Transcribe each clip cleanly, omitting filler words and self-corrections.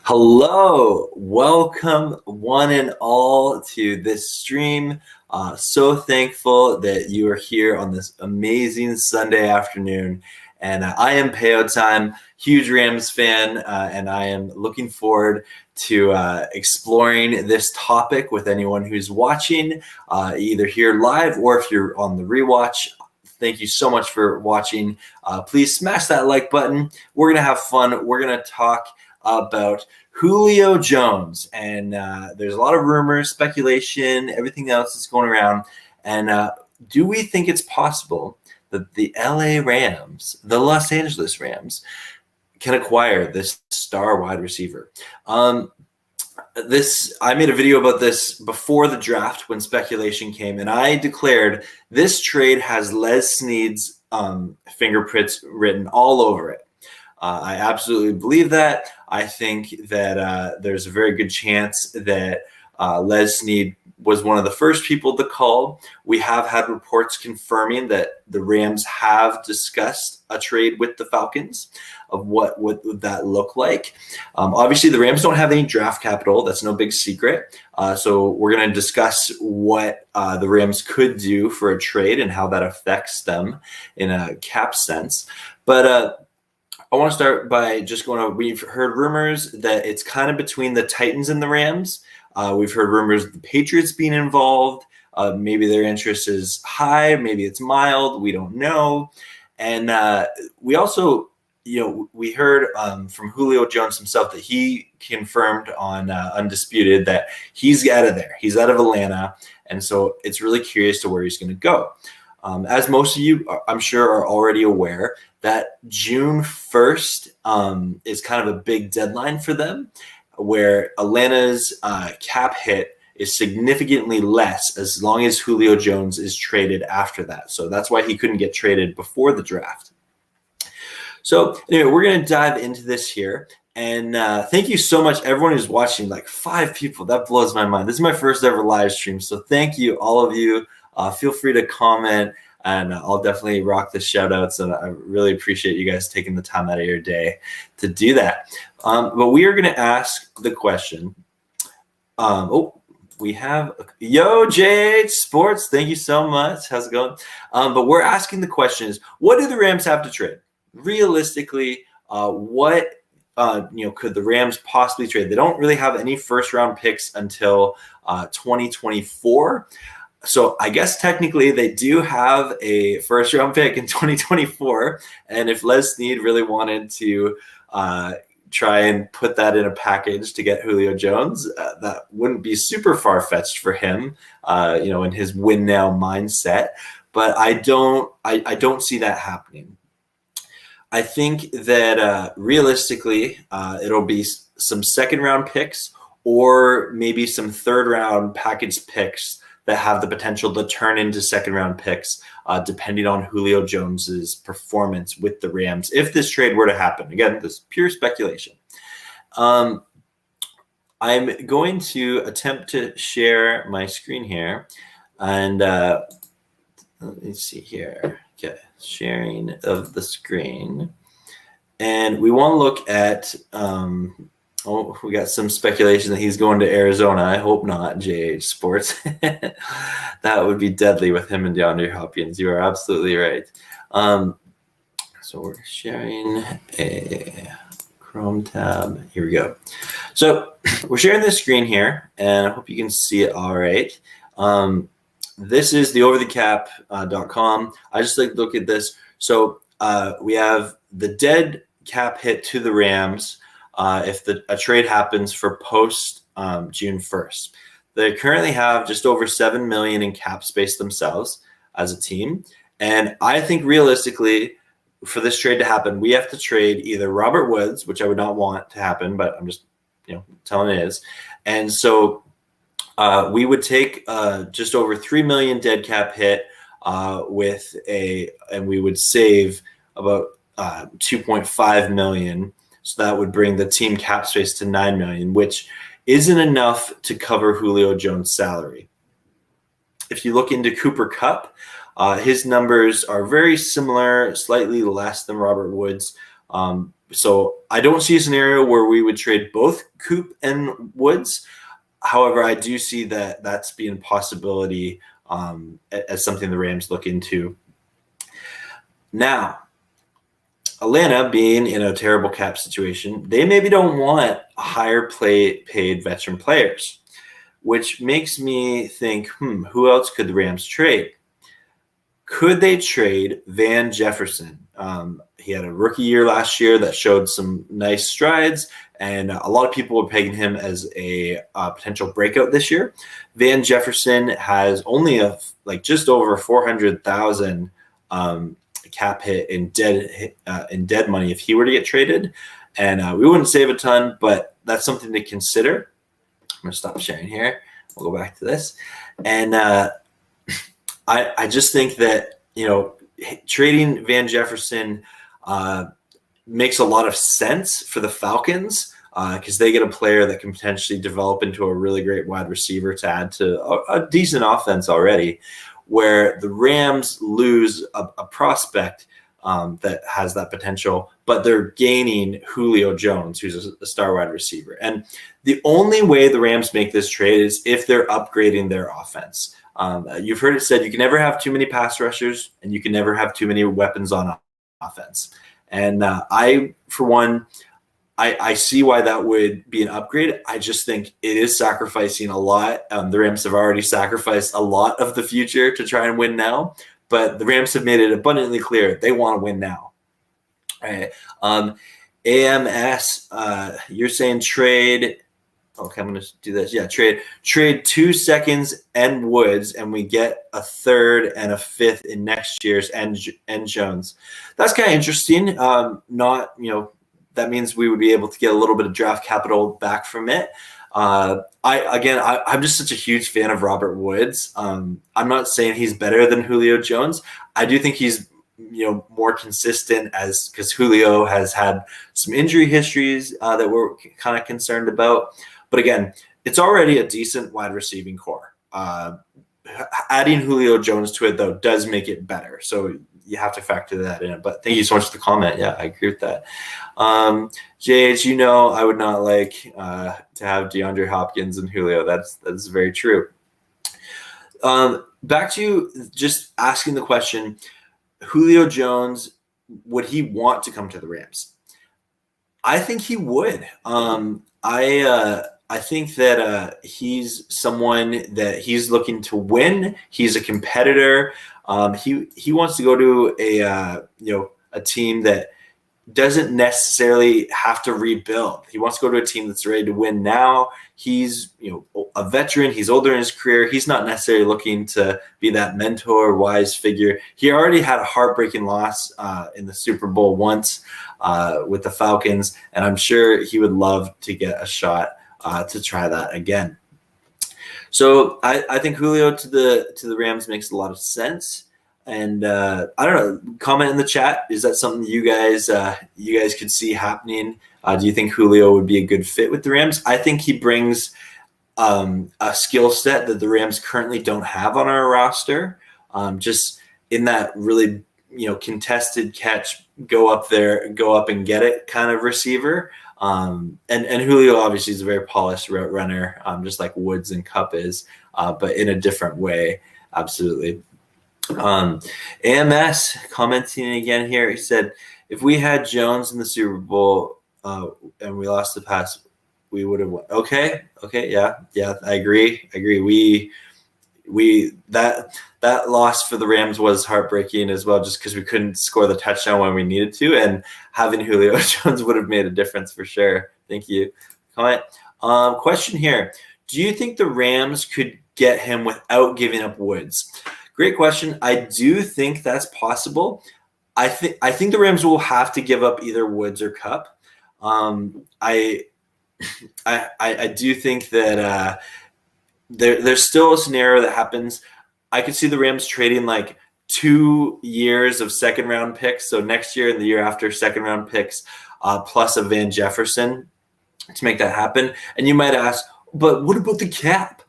Hello, welcome one and all to this stream. So thankful that you are here on this amazing Sunday afternoon. And I am Peo Time, huge Rams fan, and I am looking forward to exploring this topic with anyone who's watching, either here live or if you're on the rewatch. Thank you so much for watching. Please smash that like button. We're going to have fun. We're going to talk about Julio Jones, and there's a lot of rumors, speculation, everything else that's going around. And do we think it's possible that the LA Rams, the Los Angeles Rams, can acquire this star wide receiver? I made a video about this before the draft when speculation came, and I declared this trade has Les Snead's fingerprints written all over it. I absolutely believe that. I think that there's a very good chance that Les Snead was one of the first people to call. We have had reports confirming that the Rams have discussed a trade with the Falcons of what would that look like. Obviously, the Rams don't have any draft capital. That's no big secret. So we're going to discuss what the Rams could do for a trade and how that affects them in a cap sense. But I want to start by just going over, we've heard rumors that it's kind of between the Titans and the Rams. We've heard rumors of the Patriots being involved. Maybe their interest is high, maybe it's mild. We don't know. And we also, we heard from Julio Jones himself that he confirmed on Undisputed that he's out of there. He's out of Atlanta. And so it's really curious to where he's going to go. As most of you, I'm sure, are already aware, that June 1st is kind of a big deadline for them, where Atlanta's cap hit is significantly less as long as Julio Jones is traded after that. So that's why he couldn't get traded before the draft. So anyway, we're going to dive into this here. And thank you so much, everyone who's watching, like 5 people. That blows my mind. This is my first ever live stream. So thank you, all of you. Feel free to comment, and I'll definitely rock the shout outs. And I really appreciate you guys taking the time out of your day to do that. But we are going to ask the question. We have JH Sports. Thank you so much. How's it going? But we're asking the question is, what do the Rams have to trade? Realistically, what could the Rams possibly trade? They don't really have any first round picks until 2024. So I guess technically they do have a first round pick in 2024. And if Les Snead really wanted to try and put that in a package to get Julio Jones, that wouldn't be super far fetched for him, in his win now mindset. But I don't see that happening. I think that realistically, it'll be some second round picks or maybe some third round package picks that have the potential to turn into second round picks, depending on Julio Jones's performance with the Rams. If this trade were to happen, again, this is pure speculation. I'm going to attempt to share my screen here, and let me see here. Okay, sharing of the screen, and we want to look at. We got some speculation that he's going to Arizona. I hope not, JH Sports. That would be deadly with him and DeAndre Hopkins. You are absolutely right. So we're sharing a Chrome tab. Here we go. So we're sharing this screen here, and I hope you can see it all right. This is the overthecap.com. I just like to look at this. So we have the dead cap hit to the Rams if a trade happens for post June 1st. They currently have just over $7 million in cap space themselves as a team. And I think realistically, for this trade to happen, we have to trade either Robert Woods, which I would not want to happen, but I'm just telling it is. And so we would take just over $3 million dead cap hit and we would save about $2.5 million. So that would bring the team cap space to $9 million, which isn't enough to cover Julio Jones' salary. If you look into Cooper Kupp, his numbers are very similar, slightly less than Robert Woods. So I don't see a scenario where we would trade both Coop and Woods. However, I do see that that's being a possibility as something the Rams look into. Now, Atlanta being in a terrible cap situation, they maybe don't want higher paid veteran players, which makes me think, who else could the Rams trade? Could they trade Van Jefferson? He had a rookie year last year that showed some nice strides, and a lot of people were pegging him as a potential breakout this year. Van Jefferson has only just over 400,000 cap hit in dead money if he were to get traded, and we wouldn't save a ton, but that's something to consider. I'm gonna stop sharing here. We'll go back to this, and I just think that trading Van Jefferson makes a lot of sense for the Falcons because they get a player that can potentially develop into a really great wide receiver to add to a decent offense already, where the Rams lose a prospect that has that potential, but they're gaining Julio Jones, who's a star wide receiver. And the only way the Rams make this trade is if they're upgrading their offense. You've heard it said you can never have too many pass rushers and you can never have too many weapons on offense. And I, for one, I see why that would be an upgrade. I just think it is sacrificing a lot. The Rams have already sacrificed a lot of the future to try and win now, but the Rams have made it abundantly clear they want to win now. All right. AMS, you're saying trade. Okay, I'm going to do this. Yeah, trade 2 seconds and Woods, and we get a third and a fifth in next year's and Jones. That's kind of interesting. That means we would be able to get a little bit of draft capital back from it. I'm just such a huge fan of Robert Woods. I'm not saying he's better than Julio Jones. I do think he's more consistent because Julio has had some injury histories that we're kind of concerned about. But again, it's already a decent wide receiving core. Adding Julio Jones to it, though, does make it better. So you have to factor that in. But thank you so much for the comment. Yeah, I agree with that. JH, I would not like to have DeAndre Hopkins and Julio. That's very true. Back to just asking the question, Julio Jones, would he want to come to the Rams? I think he would. I think that he's someone that he's looking to win. He's a competitor. He wants to go to a team that doesn't necessarily have to rebuild. He wants to go to a team that's ready to win now. He's a veteran. He's older in his career. He's not necessarily looking to be that mentor, wise figure. He already had a heartbreaking loss in the Super Bowl once with the Falcons, and I'm sure he would love to get a shot to try that again. So I think Julio to the Rams makes a lot of sense. And I don't know, comment in the chat. Is that something you guys could see happening? Do you think Julio would be a good fit with the Rams? I think he brings a skill set that the Rams currently don't have on our roster. Just in that really contested catch, go up and get it kind of receiver. And Julio obviously is a very polished route runner, just like Woods and Kupp is, but in a different way. Absolutely. AMS commenting again here. He said, if we had Jones in the Super Bowl and we lost the pass, we would have won. Okay. Yeah. I agree. We that loss for the Rams was heartbreaking as well, just because we couldn't score the touchdown when we needed to, and having Julio Jones would have made a difference for sure. Thank you. Comment. Question here: do you think the Rams could get him without giving up Woods? Great question. I do think that's possible. I think the Rams will have to give up either Woods or Kupp. I do think that there's still a scenario that happens. I could see the Rams trading like 2 years of second round picks. So next year and the year after, second round picks plus a Van Jefferson to make that happen. And you might ask, but what about the cap?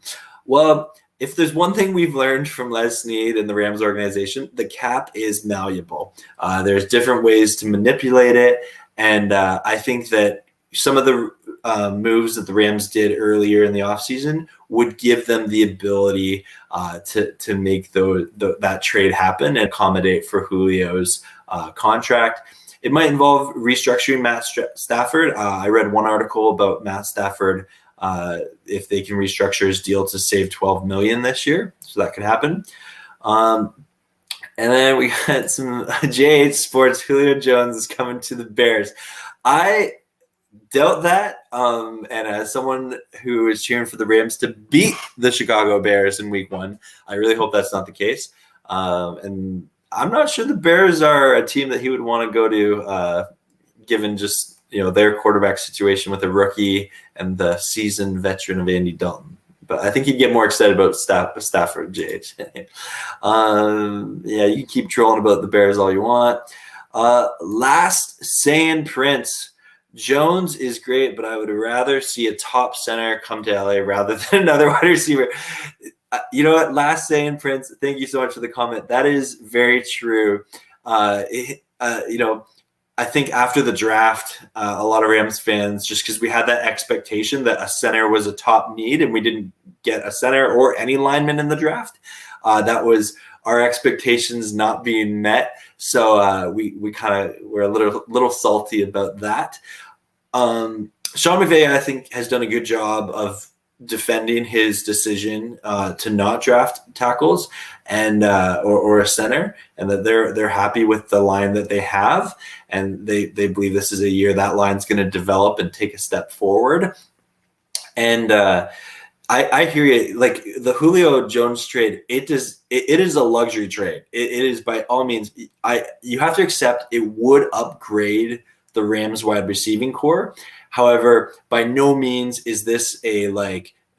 Well, if there's one thing we've learned from Les Snead and the Rams organization, the cap is malleable. There's different ways to manipulate it. And I think that some of the moves that the Rams did earlier in the offseason would give them the ability to make that trade happen and accommodate for Julio's contract. It might involve restructuring Matt Stafford. I read one article about Matt Stafford, if they can restructure his deal to save $12 million this year. So that could happen. And then we got some J8 Sports. Julio Jones is coming to the Bears. I doubt that. And as someone who is cheering for the Rams to beat the Chicago Bears in week 1, I really hope that's not the case. And I'm not sure the Bears are a team that he would want to go to, given just their quarterback situation with a rookie and the seasoned veteran of Andy Dalton. But I think he'd get more excited about Stafford, JH. Yeah, you can keep trolling about the Bears all you want. Last saying Prince. Jones is great, but I would rather see a top center come to LA rather than another wide receiver. You know what? Last saying, Prince, thank you so much for the comment. That is very true. I think after the draft, a lot of Rams fans, just because we had that expectation that a center was a top need and we didn't get a center or any lineman in the draft, that was our expectations not being met. So we kind of were a little salty about that. Sean McVay, I think, has done a good job of defending his decision to not draft tackles and or a center, and that they're happy with the line that they have, and they believe this is a year that line's going to develop and take a step forward. And I hear you. Like the Julio Jones trade, it is a luxury trade. It is by all means. You have to accept it would upgrade the Rams wide receiving core. However, by no means is this a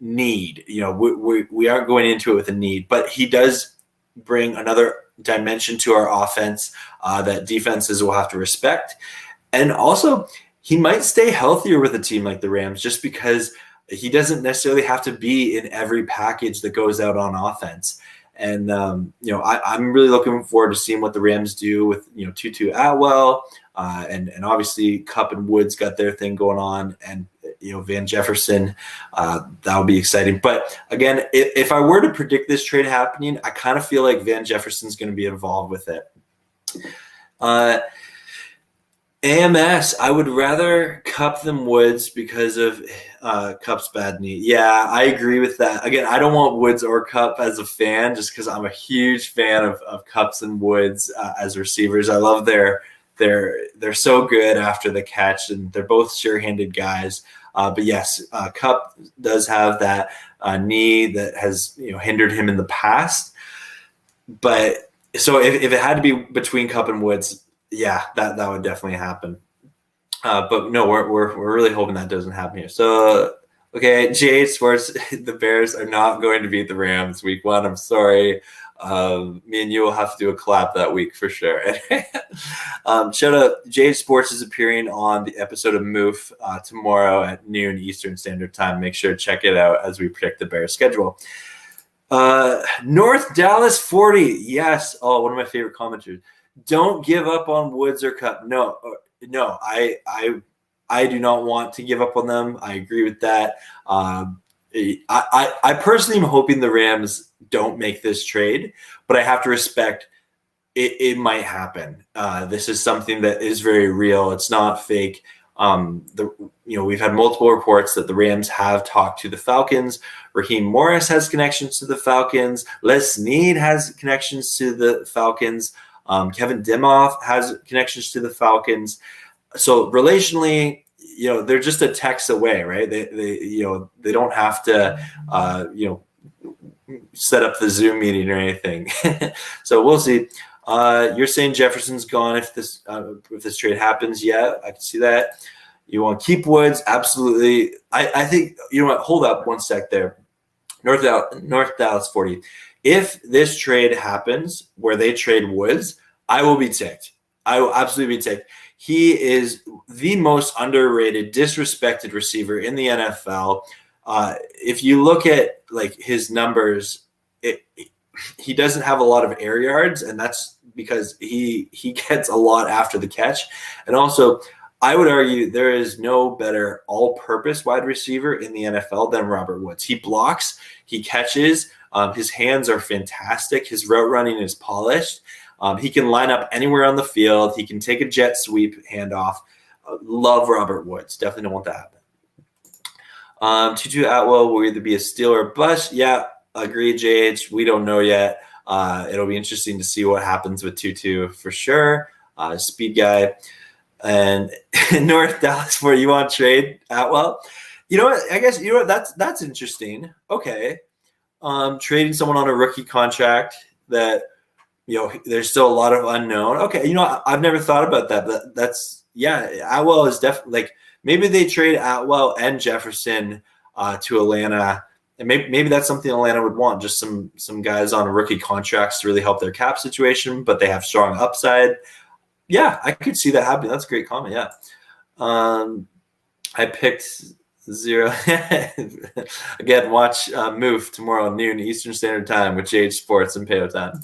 need. We aren't going into it with a need, but he does bring another dimension to our offense that defenses will have to respect. And also, he might stay healthier with a team like the Rams just because he doesn't necessarily have to be in every package that goes out on offense. And, I'm really looking forward to seeing what the Rams do with, Tutu Atwell, and obviously Kupp and Woods got their thing going on, and, Van Jefferson, that would be exciting. But again, if I were to predict this trade happening, I kind of feel like Van Jefferson's going to be involved with it. AMS, I would rather Kupp than Woods because of Kupp's bad knee. Yeah, I agree with that. Again, I don't want Woods or Kupp as a fan just because I'm a huge fan of Kupps and Woods as receivers. I love they're so good after the catch, and they're both sure-handed guys. But yes, Kupp does have that knee that has hindered him in the past. But so if it had to be between Kupp and Woods, yeah, that would definitely happen. But no, we're really hoping that doesn't happen here. So okay, J8 Sports, the Bears are not going to beat the Rams week 1. I'm sorry. Me and you will have to do a collab that week for sure. Shout out, J8 Sports is appearing on the episode of Moof tomorrow at noon Eastern Standard Time. Make sure to check it out as we predict the Bears schedule. North Dallas 40. Yes. Oh, one of my favorite commenters. Don't give up on Woods or Kupp. No, I do not want to give up on them. I agree with that. I personally am hoping the Rams don't make this trade, but I have to respect it might happen. This is something that is very real. It's not fake. We've had multiple reports that the Rams have talked to the Falcons. Raheem Morris has connections to the Falcons. Les Snead has connections to the Falcons. Kevin Dimoff has connections to the Falcons. So relationally, they're just a text away, right? They don't have to, set up the Zoom meeting or anything. So we'll see. You're saying Jefferson's gone if this trade happens. Yeah, I can see that. You want to keep Woods? Absolutely. I think, you know what? Hold up one sec there. North Dallas 40. If this trade happens where they trade Woods, I will be ticked. I will absolutely be ticked. He is the most underrated, disrespected receiver in the NFL. If you look at his numbers, he doesn't have a lot of air yards, and that's because he gets a lot after the catch. And also, I would argue there is no better all-purpose wide receiver in the NFL than Robert Woods. He blocks, he catches, his hands are fantastic, his route running is polished. He can line up anywhere on the field. He can take a jet sweep handoff. Love Robert Woods. Definitely don't want that to happen. Tutu Atwell will either be a steal or bust. Yeah, agree, JH. We don't know yet. It'll be interesting to see what happens with Tutu for sure. Speed guy. And North Dallas, where you want to trade Atwell? You know what? I guess that's interesting. Okay, trading someone on a rookie contract that there's still a lot of unknown. Okay, I've never thought about that, but that's Atwell is definitely maybe they trade Atwell and Jefferson to Atlanta, and maybe that's something Atlanta would want. Just some guys on rookie contracts to really help their cap situation, but they have strong upside. Yeah, I could see that happening. That's a great comment. Yeah. I picked 0. Again, watch Move tomorrow noon Eastern Standard Time with JH Sports and Payo Time.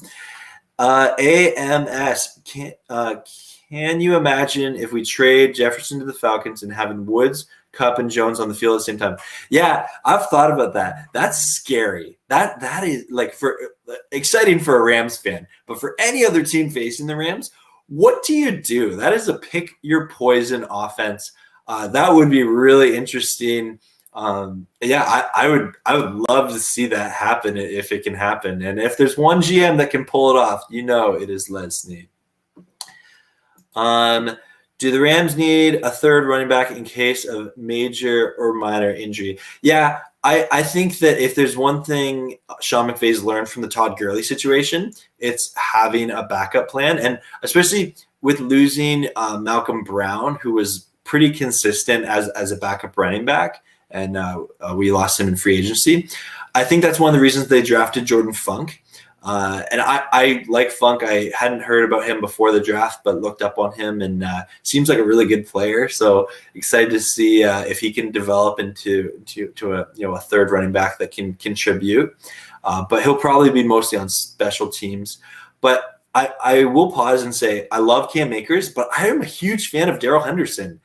AMS, can you imagine if we trade Jefferson to the Falcons and having Woods, Kupp, and Jones on the field at the same time? Yeah, I've thought about that. That's scary. That is for exciting for a Rams fan, but for any other team facing the Rams, what do you do? That is a pick your poison offense. That would be really interesting. I would love to see that happen if it can happen. And if there's one GM that can pull it off, it is Les Snead. Do the Rams need a third running back in case of major or minor injury? Yeah, I think that if there's one thing Sean McVay's learned from the Todd Gurley situation, it's having a backup plan. And especially with losing Malcolm Brown, who was pretty consistent as a backup running back, and we lost him in free agency. I think that's one of the reasons they drafted Jordan Funk. And I like Funk. I hadn't heard about him before the draft, but looked up on him and seems like a really good player. So excited to see if he can develop into a third running back that can contribute. But he'll probably be mostly on special teams. But I will pause and say I love Cam Akers, but I am a huge fan of Darrell Henderson.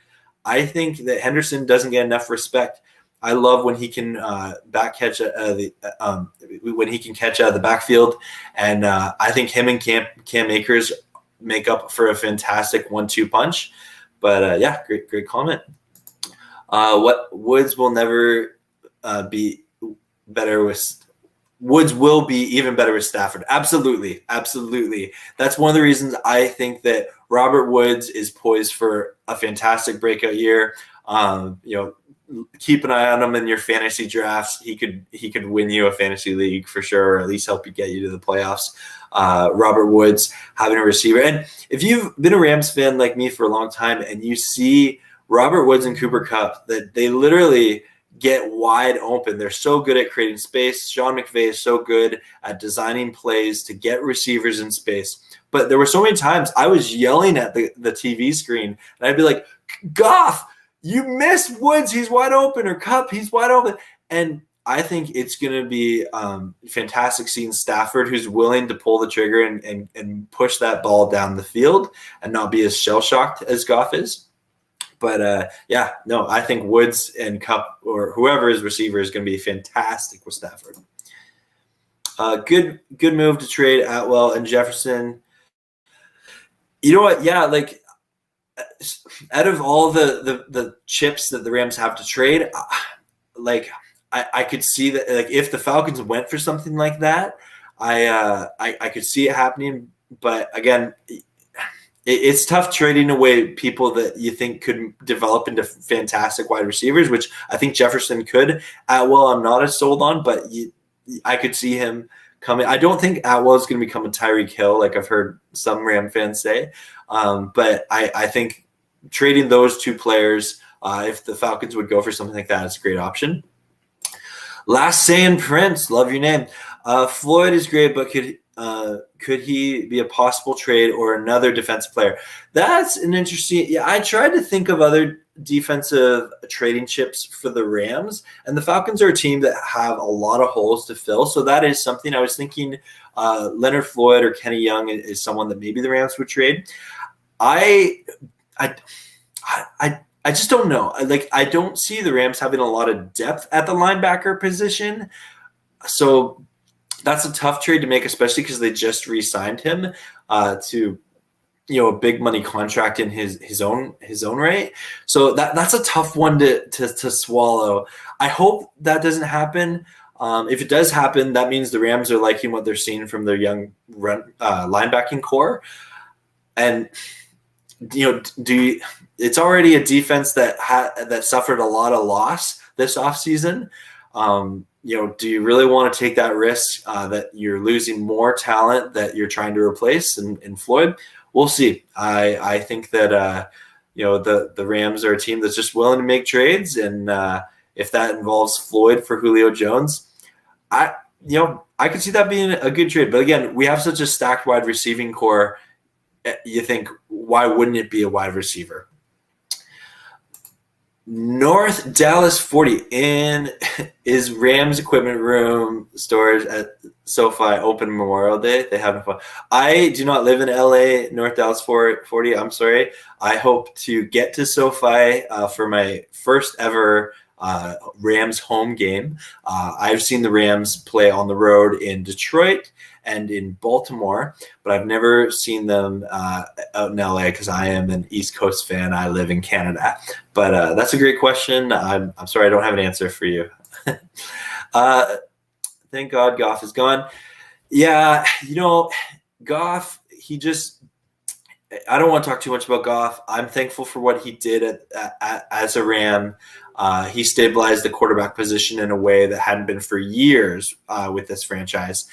I think that Henderson doesn't get enough respect. I love when he can catch out of the backfield, and I think him and Cam Akers make up for a fantastic 1-2 punch. But great comment. What Woods will never be better with. Woods will be even better with Stafford. Absolutely. That's one of the reasons I think that Robert Woods is poised for a fantastic breakout year. Keep an eye on him in your fantasy drafts. He could win you a fantasy league for sure, or at least help you get you to the playoffs. Robert Woods having a receiver. And if you've been a Rams fan like me for a long time and you see Robert Woods and Cooper Kupp, that they literally get wide open. They're so good at creating space. Sean McVay is so good at designing plays to get receivers in space. But there were so many times I was yelling at the TV screen, and I'd be like, Goff, you missed Woods. He's wide open. Or Kupp, he's wide open. And I think it's going to be fantastic seeing Stafford, who's willing to pull the trigger and push that ball down the field and not be as shell-shocked as Goff is. But, I think Woods and Kupp or whoever is receiver is going to be fantastic with Stafford. Good move to trade Atwell and Jefferson. You know what? Yeah, out of all the chips that the Rams have to trade, I could see that if the Falcons went for something like that, I could see it happening. But again, it's tough trading away people that you think could develop into fantastic wide receivers, which I think Jefferson could. Atwell, I'm not as sold on, but I could see him coming. I don't think Atwell is going to become a Tyreek Hill, like I've heard some Ram fans say. But I think trading those two players, if the Falcons would go for something like that, it's a great option. Last Saying Prince, love your name. Floyd is great, but could he be a possible trade or another defensive player? That's an interesting. Yeah, I tried to think of other defensive trading chips for the Rams, and the Falcons are a team that have a lot of holes to fill. So that is something I was thinking. Leonard Floyd or Kenny Young is someone that maybe the Rams would trade. I I just don't know. I don't see the Rams having a lot of depth at the linebacker position. So that's a tough trade to make, especially because they just re-signed him to a big money contract in his own right. So that's a tough one to swallow. I hope that doesn't happen. If it does happen, that means the Rams are liking what they're seeing from their young linebacking core. And it's already a defense that suffered a lot of loss this offseason. Do you really want to take that risk that you're losing more talent that you're trying to replace in Floyd? We'll see. I think that the Rams are a team that's just willing to make trades, and if that involves Floyd for Julio Jones, I could see that being a good trade. But again, we have such a stacked wide receiving core. You think, why wouldn't it be a wide receiver? North Dallas 40 is Rams equipment room storage at SoFi open Memorial Day. They having fun. I do not live in LA, North Dallas 40. I'm sorry. I hope to get to SoFi for my first ever Rams home game. I've seen the Rams play on the road in Detroit and in Baltimore, but I've never seen them out in LA because I am an East Coast fan. I live in Canada. But that's a great question. I'm sorry I don't have an answer for you. Thank God Goff is gone. Yeah, Goff, I don't want to talk too much about Goff. I'm thankful for what he did as a Ram. He stabilized the quarterback position in a way that hadn't been for years with this franchise.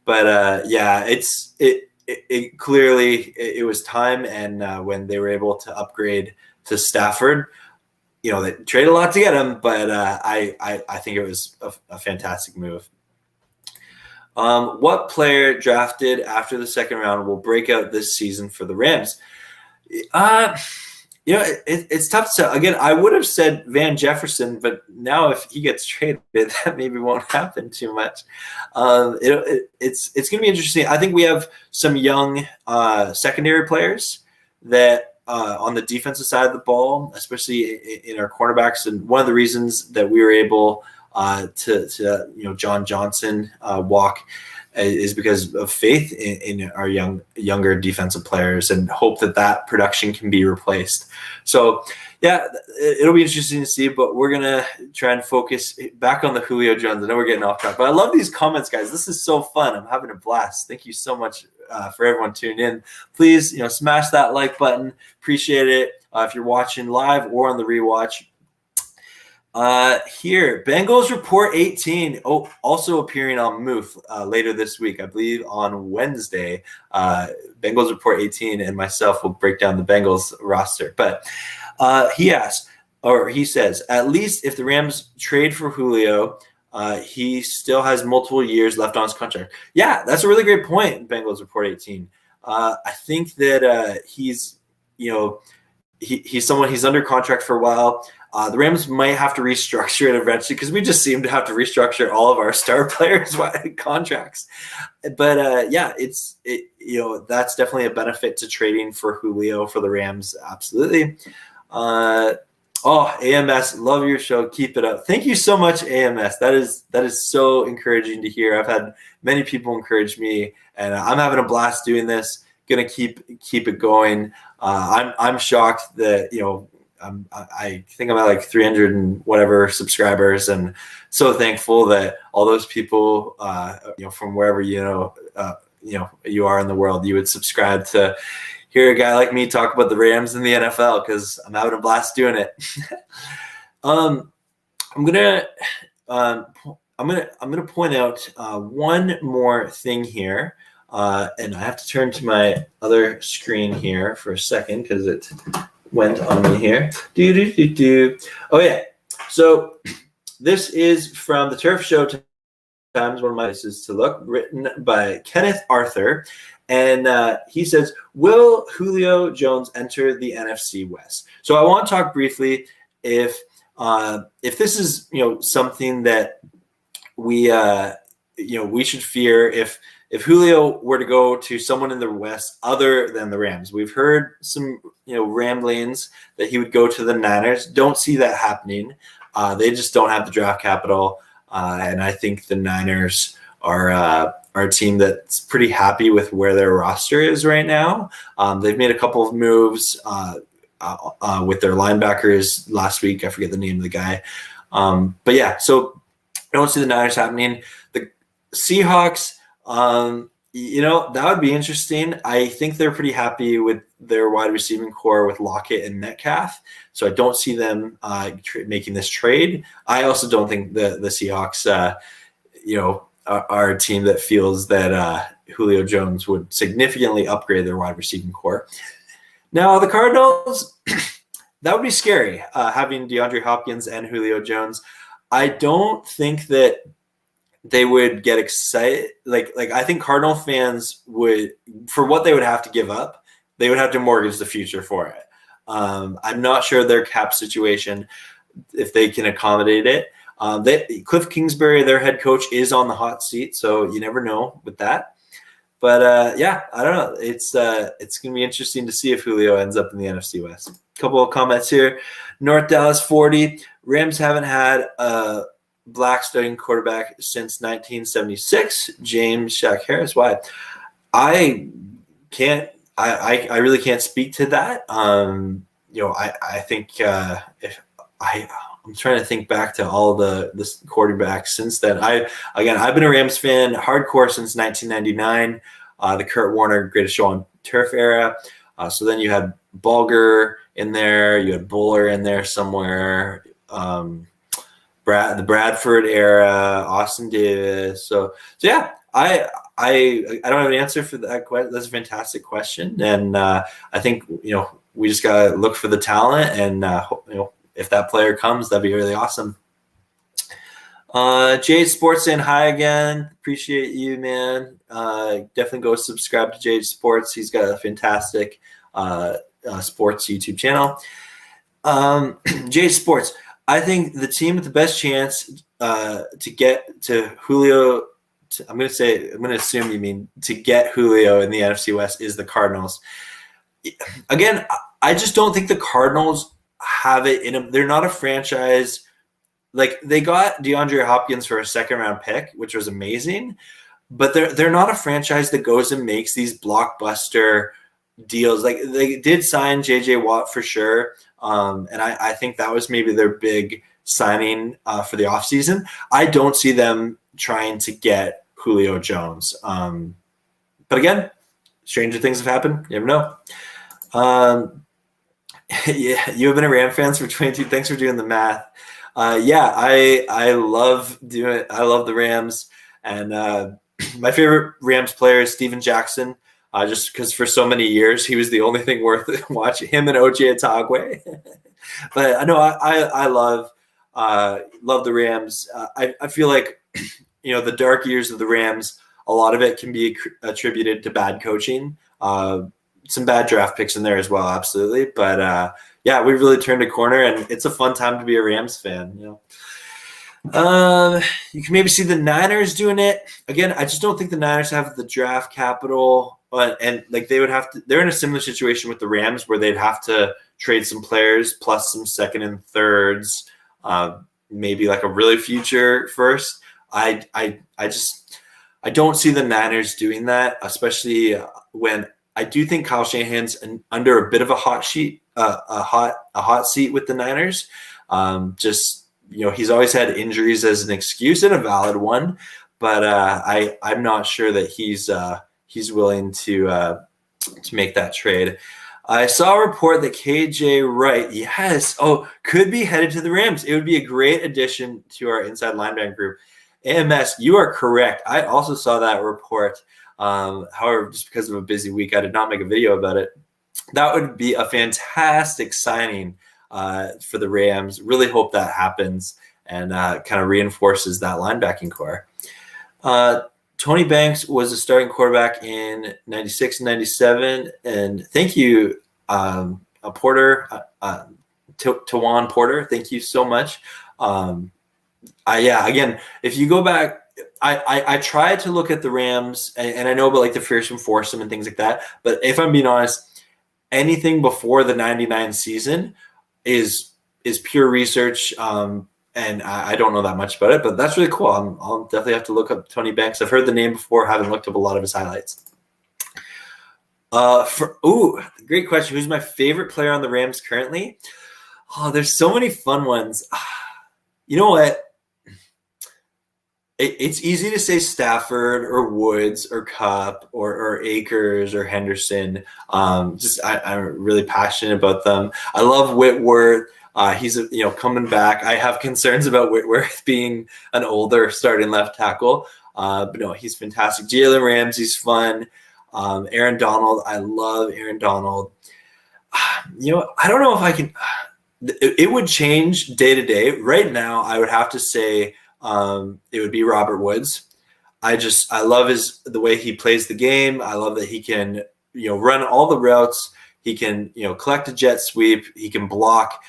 But it clearly it was time, and when they were able to upgrade to Stafford, they traded a lot to get him. But I think it was a fantastic move. What player drafted after the second round will break out this season for the Rams? It's tough to say. Again, I would have said Van Jefferson, but now if he gets traded, that maybe won't happen too much. It's going to be interesting. I think we have some young secondary players that on the defensive side of the ball, especially in our cornerbacks. And one of the reasons that we were able to John Johnson walk is because of faith in our younger defensive players and hope that production can be replaced. So, yeah, it'll be interesting to see, but we're going to try and focus back on the Julio Jones. I know we're getting off track, but I love these comments, guys. This is so fun. I'm having a blast. Thank you so much for everyone tuning in. Please, smash that like button. Appreciate it. If you're watching live or on the rewatch. Here, Bengals Report 18. Oh, also appearing on Moof later this week, I believe on Wednesday. Bengals Report 18 and myself will break down the Bengals roster. But he says, at least if the Rams trade for Julio, he still has multiple years left on his contract. Yeah, that's a really great point, Bengals Report 18. I think that he's someone, he's under contract for a while. The Rams might have to restructure it eventually because we just seem to have to restructure all of our star players' contracts. But that's definitely a benefit to trading for Julio for the Rams. Absolutely. AMS, love your show. Keep it up. Thank you so much, AMS. That is so encouraging to hear. I've had many people encourage me, and I'm having a blast doing this. Gonna keep it going. I'm shocked that I think I'm at like 300 and whatever subscribers, and so thankful that all those people, from wherever you are in the world, you would subscribe to hear a guy like me talk about the Rams in the NFL because I'm having a blast doing it. I'm gonna point out one more thing here, and I have to turn to my other screen here for a second because it went on me here. Oh yeah. So this is from the Turf Show Times, one of my places to look, written by Kenneth Arthur. And he says, will Julio Jones enter the NFC West? So I want to talk briefly if this is something that we should fear if if Julio were to go to someone in the West other than the Rams. We've heard some, ramblings that he would go to the Niners. Don't see that happening. They just don't have the draft capital, and I think the Niners are a team that's pretty happy with where their roster is right now. They've made a couple of moves with their linebackers last week. I forget the name of the guy, but yeah. So I don't see the Niners happening. The Seahawks. That would be interesting. I think they're pretty happy with their wide receiving core with Lockett and Metcalf. So I don't see them making this trade. I also don't think the Seahawks, are a team that feels that Julio Jones would significantly upgrade their wide receiving core. Now, the Cardinals, that would be scary, having DeAndre Hopkins and Julio Jones. I don't think that they would get excited. Like I think Cardinal fans would, for what they would have to give up, they would have to mortgage the future for it. I'm not sure their cap situation, if they can accommodate it. Cliff Kingsbury, their head coach, is on the hot seat, so you never know with that. But I don't know. It's going to be interesting to see if Julio ends up in the NFC West. A couple of comments here. North Dallas 40. Rams haven't had a black starting quarterback since 1976. James Shaq Harris. Why? I can't. I really can't speak to that. I think if I'm trying to think back to all the quarterbacks since then. I've been a Rams fan hardcore since 1999, the Kurt Warner Greatest Show on Turf era. So then you had Bulger in there, you had Buller in there somewhere, the Bradford era, Austin Davis. So yeah, I don't have an answer for that question. That's a fantastic question, and I think we just gotta look for the talent, and if that player comes, that'd be really awesome. Jade Sports saying hi again. Appreciate you, man. Definitely go subscribe to Jade Sports. He's got a fantastic sports YouTube channel. Jade Sports. I think the team with the best chance to get to Julio. I'm going to assume you mean to get Julio in the NFC West is the Cardinals. Again, I just don't think the Cardinals have it in them. They're not a franchise. Like, they got DeAndre Hopkins for a second-round pick, which was amazing, but they're not a franchise that goes and makes these blockbuster deals. Like, they did sign J.J. Watt for sure, and I think that was maybe their big signing for the offseason. I don't see them trying to get Julio Jones. But again, stranger things have happened. You never know. Yeah, you have been a Ram fans for 22. Thanks for doing the math. I love the Rams, and my favorite Rams player is Steven Jackson, just because for so many years he was the only thing worth watching, him and OJ Atagwe. But I know I love the Rams. I feel like the dark years of the Rams, a lot of it can be attributed to bad coaching. Some bad draft picks in there as well, absolutely. But we've really turned a corner, and it's a fun time to be a Rams fan. You can maybe see the Niners doing it again. I just don't think the Niners have the draft capital, and like they would have to. They're in a similar situation with the Rams, where they'd have to trade some players plus some second and thirds, maybe like a really future first. I don't see the Niners doing that, especially when I do think Kyle Shanahan's under a bit of a hot seat with the Niners. He's always had injuries as an excuse, and a valid one, but I'm not sure that he's willing to make that trade. I saw a report that KJ Wright, could be headed to the Rams. It would be a great addition to our inside linebacker group. AMS, you are correct. I also saw that report. However, just because of a busy week, I did not make a video about it. That would be a fantastic signing for the Rams. Really hope that happens and kind of reinforces that linebacking core. Tony Banks was a starting quarterback in 96 and 97. And thank you, Porter, Tawan Porter. Thank you so much. Again, if you go back I try to look at the Rams, and I know about like the fearsome foursome and things like that. But if I'm being honest, anything before the '99 season is pure research. And I don't know that much about it, but that's really cool. I'll definitely have to look up Tony Banks. I've heard the name before, haven't looked up a lot of his highlights. Great question. Who's my favorite player on the Rams currently? Oh, there's so many fun ones. You know what? It's easy to say Stafford or Woods or Cup or Akers or Henderson. I'm really passionate about them. I love Whitworth. He's coming back. I have concerns about Whitworth being an older starting left tackle, but no, he's fantastic. Jalen Ramsey's fun. Aaron Donald, I love Aaron Donald. I don't know if I can. It would change day to day. Right now, I would have to say it would be Robert Woods. I love the way he plays the game. I love that he can run all the routes. He can collect a jet sweep. He can block.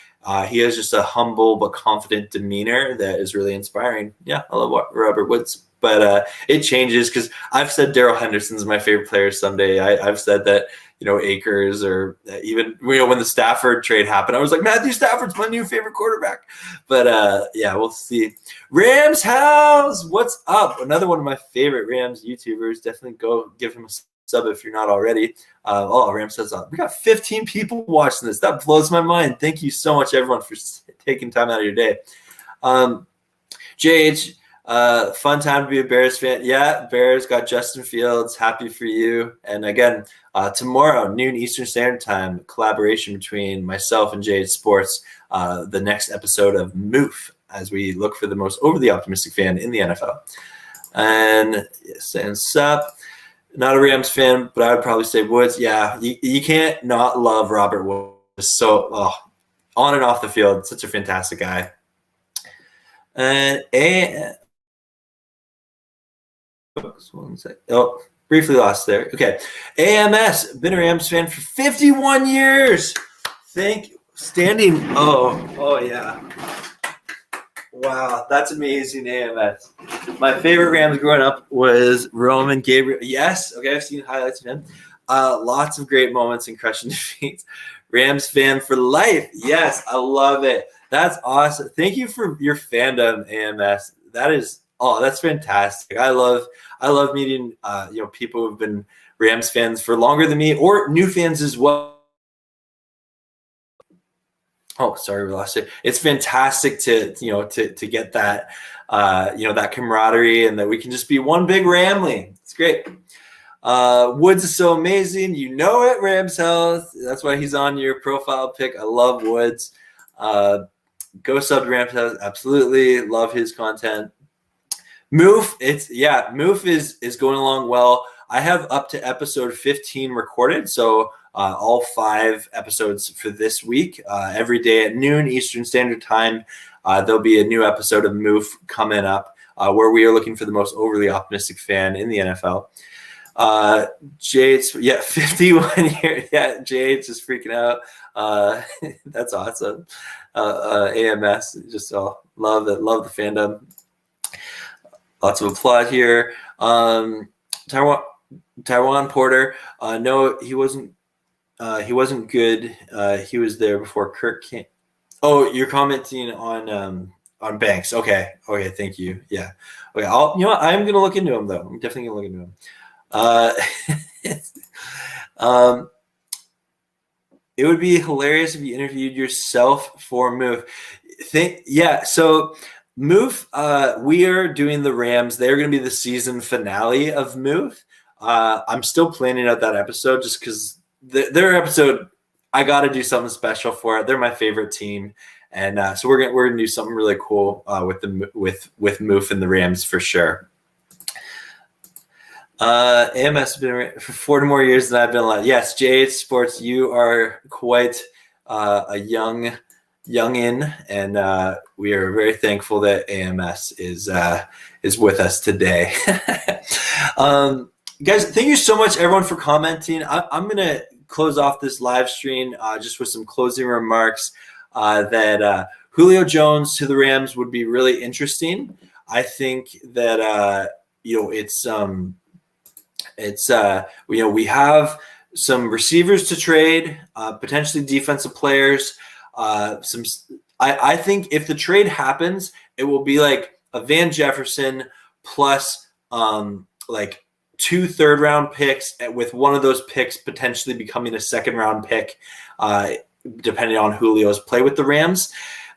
He has just a humble but confident demeanor that is really inspiring. Yeah, I love Robert Woods. But it changes because I've said Darrell Henderson's my favorite player someday. I've said that, Akers, or even, when the Stafford trade happened, I was like, Matthew Stafford's my new favorite quarterback. But yeah, we'll see. Rams House, what's up? Another one of my favorite Rams YouTubers. Definitely go give him a sub if you're not already. Rams says we got 15 people watching this. That blows my mind. Thank you so much, everyone, for taking time out of your day. JH, fun time to be a Bears fan. Yeah, Bears got Justin Fields. Happy for you. And again, tomorrow, noon Eastern Standard Time, collaboration between myself and JH Sports, the next episode of Moof, as we look for the most overly optimistic fan in the NFL. And sup. Not a Rams fan, but I would probably say Woods. Yeah, you can't not love Robert Woods. So on and off the field, such a fantastic guy. And briefly lost there. Okay, AMS, been a Rams fan for 51 years. Thank you. Standing. Oh yeah. Wow, that's amazing, AMS. My favorite Rams growing up was Roman Gabriel. Yes, okay, I've seen highlights of him. Lots of great moments and crushing defeats. Rams fan for life. Yes, I love it. That's awesome. Thank you for your fandom, AMS. That's fantastic. I love meeting people who've been Rams fans for longer than me, or new fans as well. Oh, sorry, we lost it. It's fantastic to get that that camaraderie, and that we can just be one big Ramley. It's great. Woods is so amazing. You know it, Rams Health. That's why he's on your profile pic. I love Woods. Go sub to Rams Health. Absolutely love his content. Moof, Moof is going along well. I have up to episode 15 recorded, so all 5 episodes for this week. Every day at noon Eastern Standard Time, there'll be a new episode of Moof coming up, where we are looking for the most overly optimistic fan in the NFL. Jade's 51 years. Yeah, Jade's just freaking out. That's awesome. AMS, just love it. Love the fandom. Lots of applaud here. Taiwan Porter. No, he wasn't. He wasn't good. He was there before Kirk came. Oh, you're commenting on Banks. Okay. Thank you. Yeah. Okay. I'm gonna look into him though. I'm definitely gonna look into him. It would be hilarious if you interviewed yourself for Move. So Move, we are doing the Rams. They're going to be the season finale of Move. I'm still planning out that episode just because their episode, I got to do something special for it. They're my favorite team, and so we're gonna do something really cool with Move and the Rams for sure. AMS has been for 40 more years than I've been alive. Yes, JH Sports, you are quite a youngin, and we are very thankful that AMS is with us today. Guys, thank you so much, everyone, for commenting. I'm going to close off this live stream just with some closing remarks that Julio Jones to the Rams would be really interesting. I think that we have some receivers to trade, potentially defensive players. I think if the trade happens, it will be like a Van Jefferson plus like 2 third-round picks, with one of those picks potentially becoming a second-round pick, depending on Julio's play with the Rams.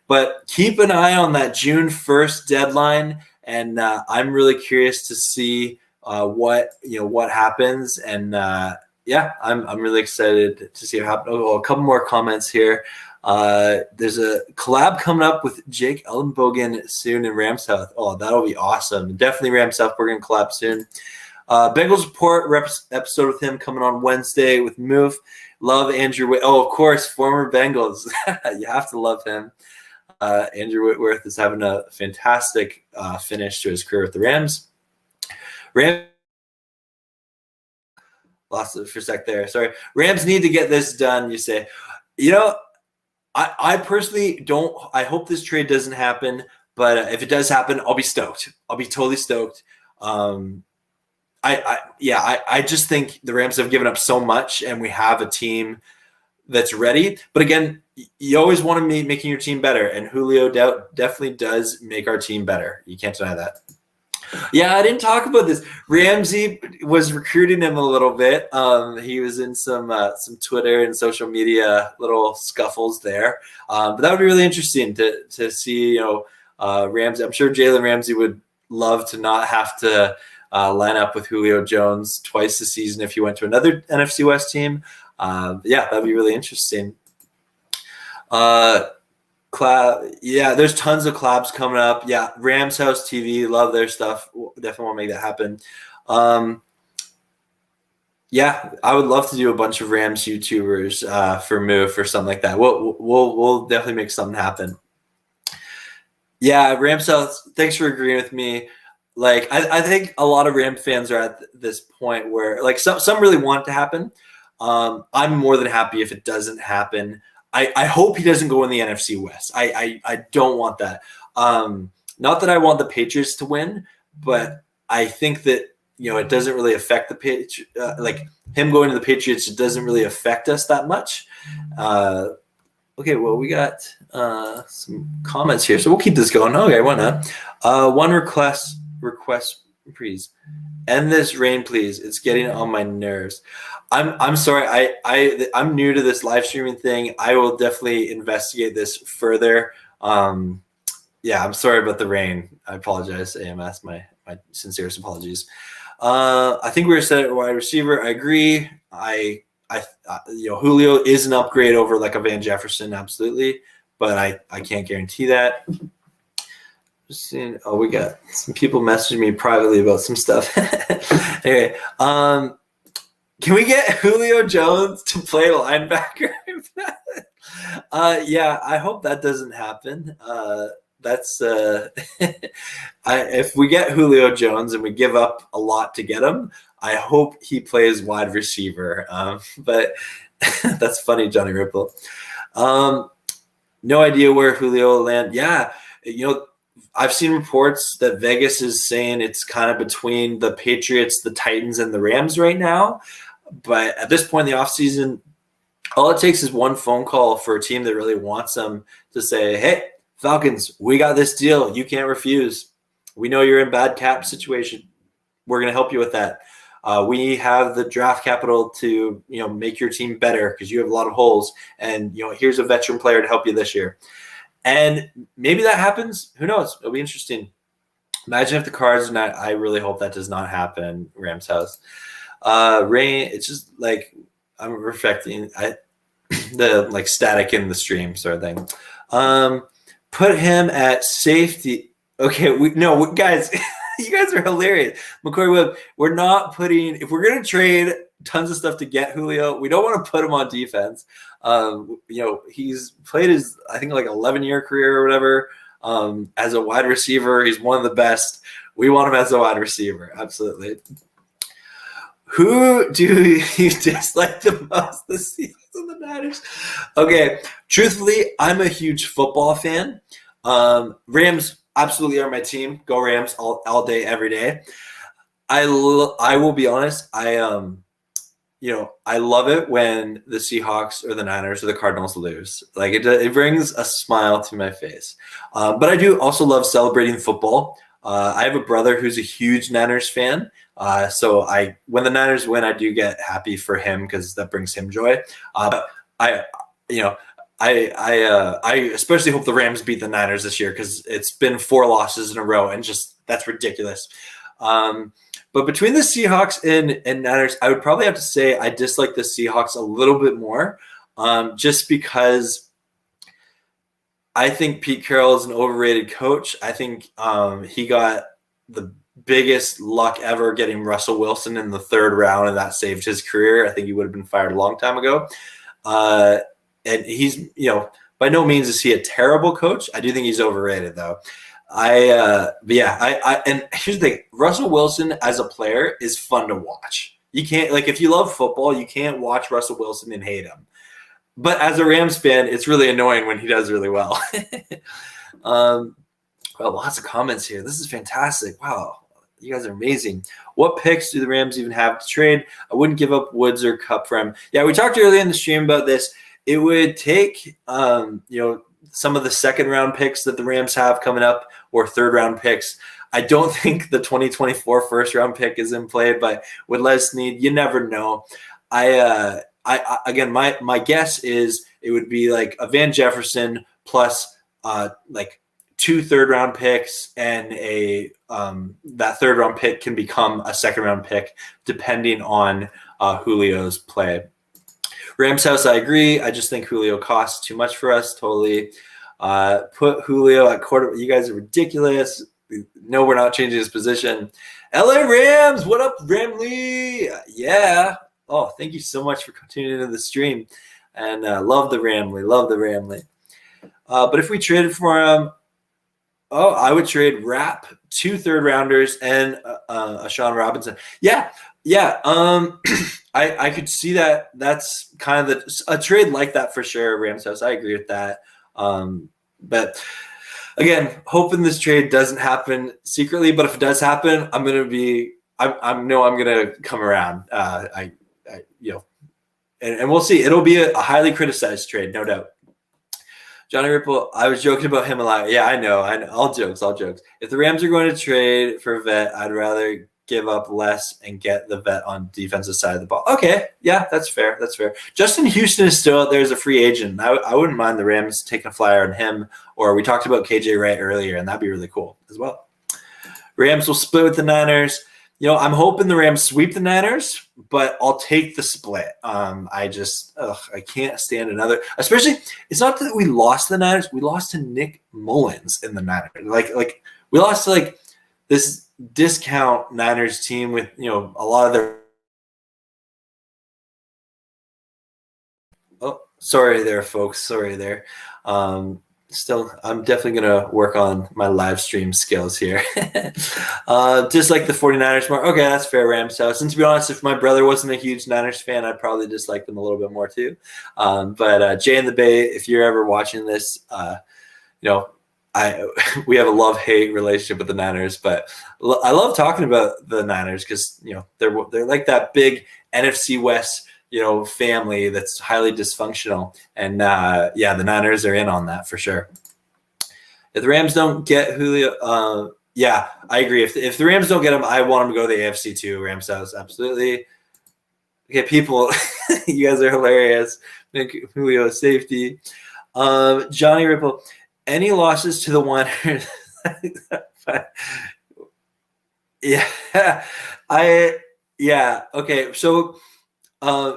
But keep an eye on that June 1st deadline, and I'm really curious to see what happens. And I'm really excited to see what happens. Oh, a couple more comments here. There's a collab coming up with Jake Ellenbogen soon in Rams South. Oh, that'll be awesome. Definitely Rams South. We're going to collab soon. Bengals Report episode with him coming on Wednesday with Moof. Love Andrew Oh, of course, former Bengals. You have to love him. Andrew Whitworth is having a fantastic finish to his career with the Rams. Lost it for a sec there. Sorry. Rams need to get this done, you say. I personally don't. I hope this trade doesn't happen, but if it does happen, I'll be stoked. I'll be totally stoked. I just think the Rams have given up so much, and we have a team that's ready. But again, you always want to be making your team better, and Julio definitely does make our team better. You can't deny that. Yeah, I didn't talk about this. Ramsey was recruiting him a little bit. He was in some Twitter and social media little scuffles there. But that would be really interesting to see. Ramsey. I'm sure Jalen Ramsey would love to not have to line up with Julio Jones twice a season if he went to another NFC West team. That'd be really interesting. There's tons of collabs coming up. Yeah, Rams House TV, love their stuff. Definitely want to make that happen. I would love to do a bunch of Rams YouTubers for Move or something like that. We'll definitely make something happen. Yeah, Rams House. Thanks for agreeing with me. Like I think a lot of Ram fans are at this point where like some really want it to happen. I'm more than happy if it doesn't happen. I hope he doesn't go in the NFC West. I don't want that. Not that I want the Patriots to win, but I think that it doesn't really affect the Patriots. Like him going to the Patriots, it doesn't really affect us that much. Okay, well we got some comments here, so we'll keep this going. Okay, why not? One request, please. End this rain, please. It's getting on my nerves. I'm sorry. I'm new to this live streaming thing. I will definitely investigate this further. I'm sorry about the rain. I apologize, AMS. My sincerest apologies. I think we were set at wide receiver. I agree. Julio is an upgrade over like a Van Jefferson, absolutely, but I can't guarantee that. Just seeing. Oh, we got some people messaging me privately about some stuff. Anyway, can we get Julio Jones to play linebacker? I hope that doesn't happen. That's if we get Julio Jones and we give up a lot to get him, I hope he plays wide receiver. But that's funny, Johnny Ripple. No idea where Julio will land. Yeah, I've seen reports that Vegas is saying it's kind of between the Patriots, the Titans, and the Rams right now. But at this point in the offseason, all it takes is one phone call for a team that really wants them to say, hey, Falcons, we got this deal. You can't refuse. We know you're in bad cap situation. We're going to help you with that. We have the draft capital to, make your team better because you have a lot of holes. And, here's a veteran player to help you this year. And maybe that happens. Who knows? It'll be interesting. Imagine if the Cards and I really hope that does not happen. Rams House. Rain. It's just like I'm reflecting the like static in the stream sort of thing. Put him at safety. Okay, guys. You guys are hilarious. McCoy Webb, we're not putting. If we're gonna trade tons of stuff to get Julio, we don't want to put him on defense. He's played his, I think, like 11-year career or whatever as a wide receiver. He's one of the best. We want him as a wide receiver. Absolutely. Who do you dislike the most this season that matters? Okay, truthfully, I'm a huge football fan. Rams absolutely are my team. Go Rams all day, every day. I will be honest. I love it when the Seahawks or the Niners or the Cardinals lose. Like it brings a smile to my face. But I do also love celebrating football. I have a brother who's a huge Niners fan. So when the Niners win, I do get happy for him because that brings him joy. But I, you know, I especially hope the Rams beat the Niners this year because it's been 4 losses in a row and just that's ridiculous. But between the Seahawks and Niners, I would probably have to say I dislike the Seahawks a little bit more, just because I think Pete Carroll is an overrated coach. I think he got the biggest luck ever getting Russell Wilson in the 3rd round, and that saved his career. I think he would have been fired a long time ago. And he's, by no means is he a terrible coach. I do think he's overrated, though. And here's the thing: Russell Wilson as a player is fun to watch. You can't, if you love football, you can't watch Russell Wilson and hate him. But as a Rams fan, it's really annoying when he does really well. Well, lots of comments here. This is fantastic. Wow, you guys are amazing. What picks do the Rams even have to trade? I wouldn't give up Woods or Kupp for him. Yeah, we talked earlier in the stream about this. It would take, some of the 2nd-round picks that the Rams have coming up or 3rd-round picks. I don't think the 2024 1st-round pick is in play, but with Les Snead, you never know. Again, my guess is it would be like a Van Jefferson plus 2 3rd-round picks, and that 3rd-round pick can become a 2nd-round pick depending on Julio's play. Rams house, I agree. I just think Julio costs too much for us. Totally. Put Julio at quarterback. You guys are ridiculous. No, we're not changing his position. LA Rams, what up, Ramley? Yeah. Oh, thank you so much for tuning into the stream. And love the Ramley. But if we traded for him, I would trade Rapp, 2 3rd-rounders, and a Sean Robinson. Yeah. I could see that. That's kind of a trade like that for sure. Rams house, I agree with that. But again, hoping this trade doesn't happen secretly. But if it does happen, I'm gonna come around. And we'll see. It'll be a highly criticized trade, no doubt. Johnny Ripple, I was joking about him a lot. Yeah, I know. All jokes. If the Rams are going to trade for a vet, I'd rather give up less and get the vet on defensive side of the ball. Okay, yeah, that's fair. Justin Houston is still out there as a free agent. I wouldn't mind the Rams taking a flyer on him. Or we talked about KJ Wright earlier, and that'd be really cool as well. Rams will split with the Niners. I'm hoping the Rams sweep the Niners, but I'll take the split. I can't stand another. Especially, it's not that we lost the Niners. We lost to Nick Mullins in the Niners. Like we lost to this discount Niners team with a lot of their. Oh, sorry there, folks. Sorry there. Still, I'm definitely going to work on my live stream skills here. Just like the 49ers more. Okay, that's fair, Rams house. And to be honest, if my brother wasn't a huge Niners fan, I'd probably dislike them a little bit more too. But Jay in the Bay, if you're ever watching this, we have a love-hate relationship with the Niners, but I love talking about the Niners because they're like that big NFC West family that's highly dysfunctional, and the Niners are in on that for sure. If the Rams don't get Julio, I agree. If the Rams don't get him, I want him to go to the AFC too. Rams house, absolutely. Okay, people, you guys are hilarious. Julio safety. Johnny Ripple. Any losses to the Niners? Okay, so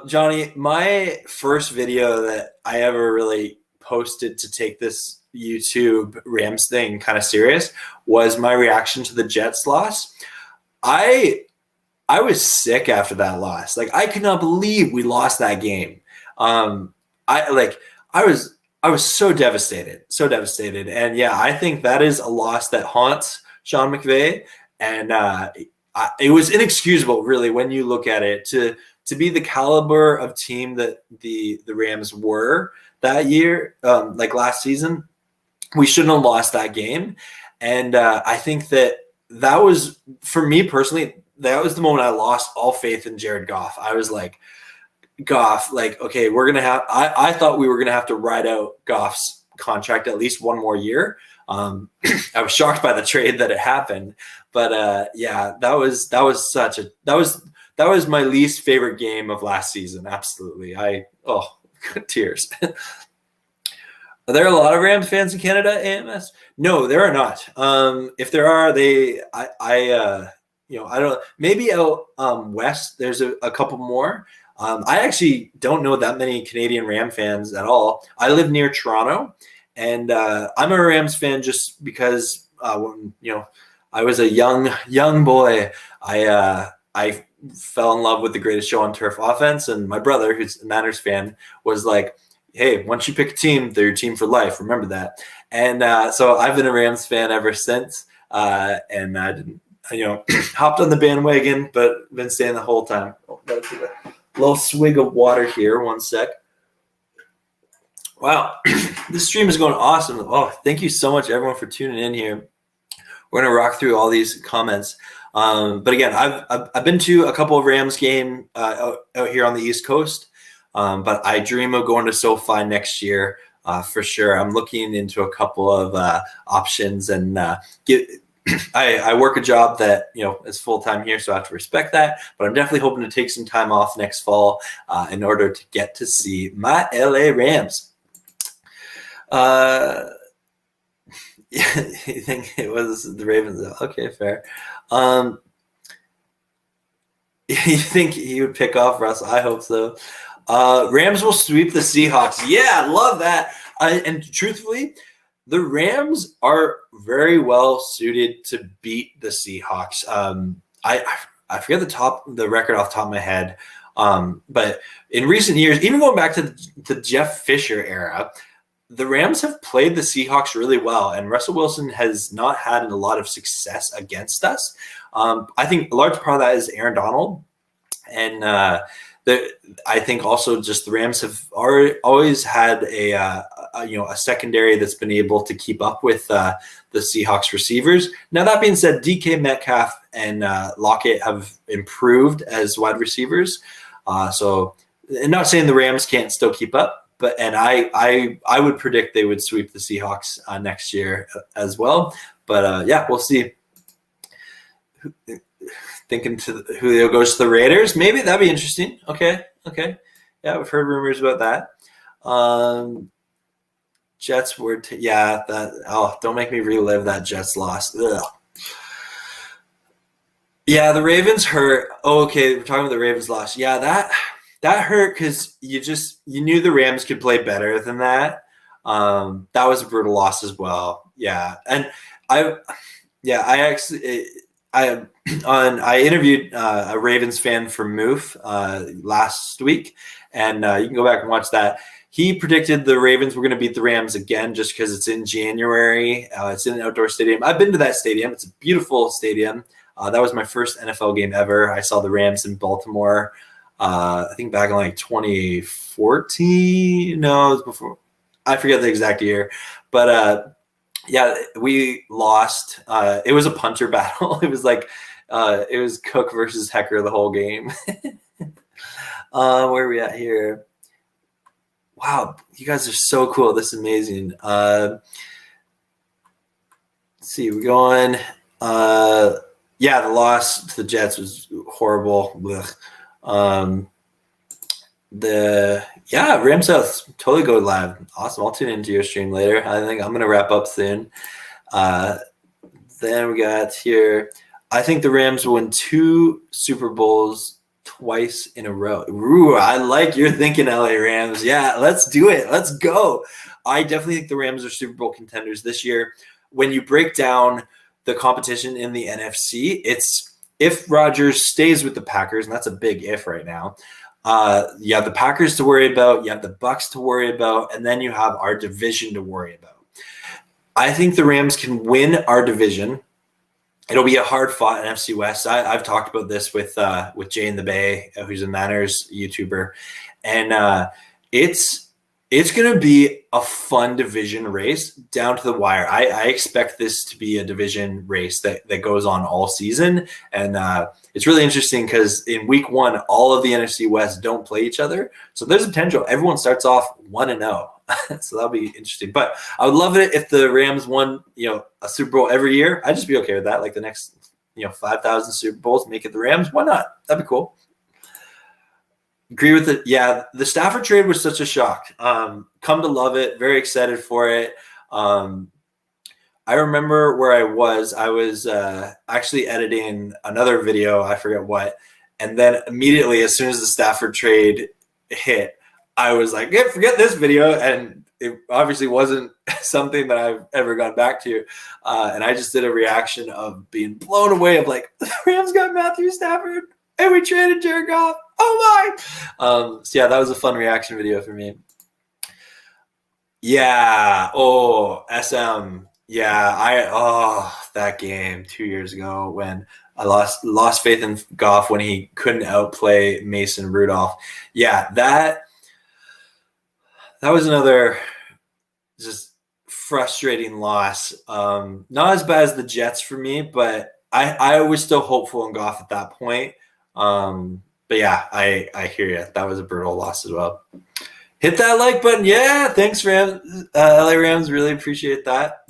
Johnny, my first video that I ever really posted to take this YouTube Rams thing kind of serious was my reaction to the Jets loss. I was sick after that loss. I could not believe we lost that game. I was so devastated. And yeah, I think that is a loss that haunts Sean McVay. And it was inexcusable, really, when you look at it, to be the caliber of team that the Rams were that year, last season. We shouldn't have lost that game. And I think that was, for me personally, that was the moment I lost all faith in Jared Goff. I was like, Goff, like, okay, we're going to have, I thought we were going to have to ride out Goff's contract at least one more year. I was shocked by the trade that it happened, but yeah, that was my least favorite game of last season. Absolutely. Tears. Are there a lot of Rams fans in Canada, AMS? No, there are not. If there are, I don't, maybe out west, there's a couple more. I actually don't know that many Canadian Ram fans at all. I live near Toronto, and I'm a Rams fan just because when I was a young boy, I fell in love with the Greatest Show on Turf offense, and my brother, who's a Niners fan, was like, hey, once you pick a team, they're your team for life. Remember that. And so I've been a Rams fan ever since, and I didn't, hopped on the bandwagon, but been staying the whole time. Oh, gotta take a little swig of water here. One sec. Wow, this stream is going awesome. Oh, thank you so much, everyone, for tuning in here. We're gonna rock through all these comments. But again, I've been to a couple of Rams game out here on the East Coast, but I dream of going to SoFi next year for sure. I'm looking into a couple of options, and I work a job that is full time here, so I have to respect that. But I'm definitely hoping to take some time off next fall in order to get to see my LA Rams. You think it was the Ravens? Okay, fair. You think he would pick off Russ? I hope so. Rams will sweep the Seahawks. Yeah, love that. And truthfully, the Rams are very well suited to beat the Seahawks. I forget the record off the top of my head, but in recent years, even going back to the Jeff Fisher era, the Rams have played the Seahawks really well, and Russell Wilson has not had a lot of success against us. I think a large part of that is Aaron Donald, and I think also just the Rams have always had a secondary that's been able to keep up with the Seahawks receivers. Now, that being said, DK Metcalf and Lockett have improved as wide receivers. So, and not saying the Rams can't still keep up, but I would predict they would sweep the Seahawks next year as well. But yeah, we'll see. Thinking to Julio goes to the Raiders. Maybe that'd be interesting. Okay. Yeah, we've heard rumors about that. Jets were don't make me relive that Jets loss. Ugh. Yeah, the Ravens hurt. Oh, okay, we're talking about the Ravens loss. Yeah, that hurt because you knew the Rams could play better than that. That was a brutal loss as well. Yeah, and I interviewed a Ravens fan from Moof last week, and you can go back and watch that. He predicted the Ravens were going to beat the Rams again just because it's in January. It's in an outdoor stadium. I've been to that stadium. It's a beautiful stadium. That was my first NFL game ever. I saw the Rams in Baltimore, I think back in like 2014. No, it was before. I forget the exact year. But yeah, we lost. It was a punter battle. It was like it was Cook versus Hecker the whole game. Where are we at here? Wow, you guys are so cool. This is amazing. Let's see, we're going. Yeah, the loss to the Jets was horrible. Rams South totally go live. Awesome. I'll tune into your stream later. I think I'm going to wrap up soon. Then we got here. I think the Rams will win 2 Super Bowls twice in a row. Ooh, I like your thinking, LA Rams. Yeah, let's do it. Let's go. I definitely think the Rams are Super Bowl contenders this year. When you break down the competition in the NFC, it's if Rodgers stays with the Packers, and that's a big if right now. You have the Packers to worry about, you have the Bucks to worry about, and then you have our division to worry about. I think the Rams can win our division. It'll be a hard-fought NFC West. I've talked about this with Jay in the Bay, who's a Manners YouTuber, and it's It's going to be a fun division race down to the wire. I expect this to be a division race that goes on all season. And it's really interesting because in week 1, all of the NFC West don't play each other. So there's a potential. Everyone starts off 1-0. So that'll be interesting. But I would love it if the Rams won, a Super Bowl every year. I'd just be okay with that. Like the next, 5,000 Super Bowls, make it the Rams. Why not? That'd be cool. Agree with it. Yeah, the Stafford trade was such a shock. Come to love it. Very excited for it. I remember where I was. I was actually editing another video. I forget what. And then immediately, as soon as the Stafford trade hit, I was like, yeah, forget this video. And it obviously wasn't something that I've ever gone back to. And I just did a reaction of being blown away of like, the Rams got Matthew Stafford and we traded Jared Goff. Oh my! So yeah, that was a fun reaction video for me. Yeah. Oh, SM. Yeah. That game 2 years ago when I lost faith in Goff when he couldn't outplay Mason Rudolph. Yeah, that was another just frustrating loss. Not as bad as the Jets for me, but I was still hopeful in Goff at that point. But yeah, I hear you. That was a brutal loss as well. Hit that like button. Yeah, thanks, Rams. LA Rams, really appreciate that.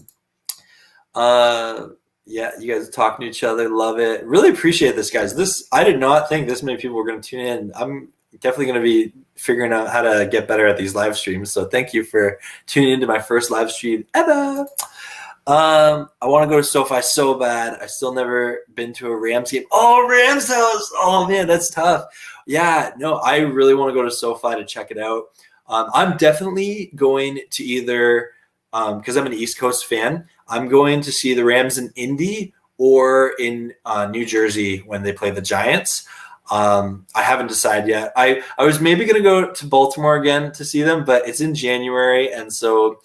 Yeah, you guys are talking to each other. Love it. Really appreciate this, guys. I did not think this many people were going to tune in. I'm definitely going to be figuring out how to get better at these live streams. So thank you for tuning into my first live stream ever. I want to go to SoFi so bad. I still never been to a Rams game. Oh, Rams house. Oh man, that's tough. Yeah, no, I really want to go to SoFi to check it out. I'm definitely going to either, because I'm an East Coast fan, I'm going to see the Rams in Indy or in New Jersey when they play the Giants. I haven't decided yet. I was maybe going to go to Baltimore again to see them, but it's in January, and so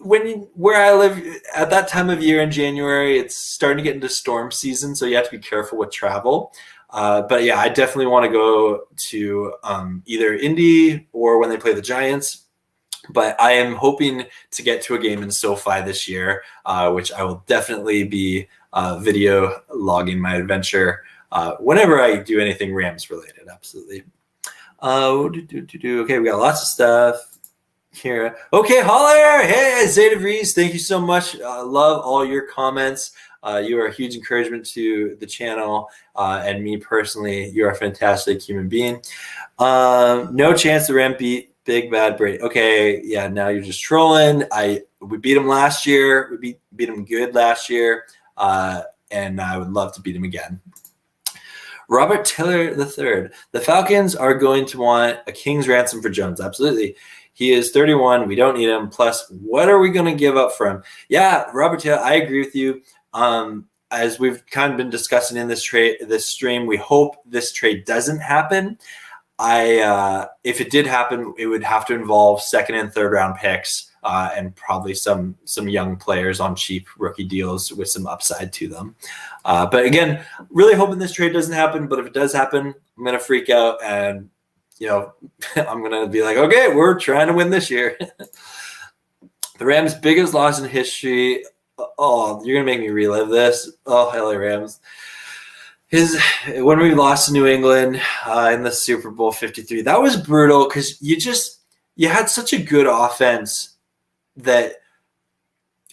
where I live at that time of year in January, it's starting to get into storm season, so you have to be careful with travel. But yeah, I definitely want to go to either Indy or when they play the Giants. But I am hoping to get to a game in SoFi this year, which I will definitely be video logging my adventure whenever I do anything Rams related. Absolutely. Okay, we got lots of stuff here. Okay, Holler. Hey, Zeta Reese, thank you so much. Love all your comments. You are a huge encouragement to the channel and me personally. You are a fantastic human being. No chance the Rams beat Big Bad Brady. Okay, yeah, now you're just trolling. We beat him last year. We beat him good last year, and I would love to beat him again. Robert Taylor III. The Falcons are going to want a king's ransom for Jones. Absolutely. He is 31. We don't need him. Plus, what are we going to give up for him? Yeah, Robert Taylor, I agree with you. As we've kind of been discussing in this stream, we hope this trade doesn't happen. If it did happen, it would have to involve second and third round picks and probably some young players on cheap rookie deals with some upside to them. But again, really hoping this trade doesn't happen. But if it does happen, I'm going to freak out and, I'm going to be like, okay, we're trying to win this year. The Rams' biggest loss in history. Oh, you're going to make me relive this. Oh, LA Rams. When we lost to New England in the Super Bowl 53, that was brutal because you had such a good offense that